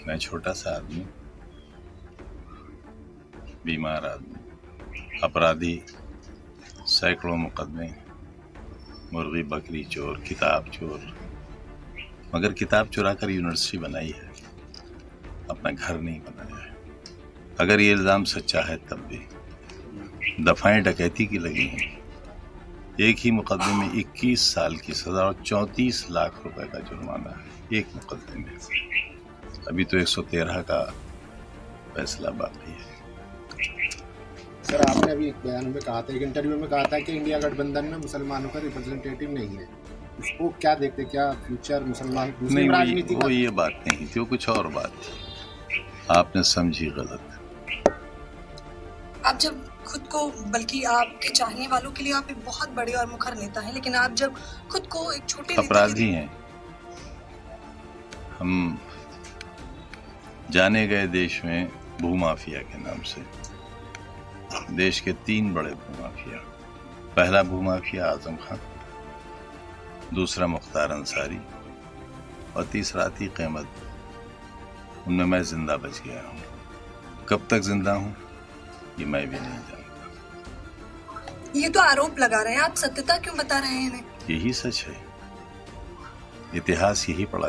मैं छोटा सा आदमी, बीमार आदमी, अपराधी, सैकड़ों मुकदमे, मुर्गी बकरी चोर, किताब चोर, मगर किताब चुरा कर यूनिवर्सिटी बनाई है, अपना घर नहीं बनाया है। अगर ये इल्ज़ाम सच्चा है तब भी दफाएं डकैती की लगी हैं। एक ही मुकदमे में 21 साल की सजा और 34 लाख रुपए का जुर्माना है, एक मुकदमे में। अभी तो 113 का फैसला बाकी है। सर, आपने अभी एक बयान में कहा था, एक इंटरव्यू में कहा था कि इंडिया गठबंधन में मुसलमानों का रिप्रेजेंटेटिव नहीं है। उसको क्या देखते, क्या फ्यूचर मुसलमान मुस्लिम राजनीति वो का? ये बात नहीं थी, वो कुछ और बात थी, आपने समझी गलत। आप जब खुद को, बल्कि आपके चाहने वालों के लिए आप एक बहुत बड़े और मुखर नेता हैं, लेकिन आप जब खुद को एक छोटे अपराधी हैं हम। जाने गए देश में भूमाफिया के नाम से, देश के 3 बड़े भूमाफिया। पहला भूमाफिया आजम खान, दूसरा मुख्तार अंसारी और तीसरा अतीक अहमद। उनमें मैं जिंदा बच गया हूँ। कब तक जिंदा हूँ ये मैं भी नहीं जानता। ये तो आरोप लगा रहे हैं, आप सत्यता क्यों बता रहे हैं इन्हें? यही सच है, इतिहास यही पढ़ा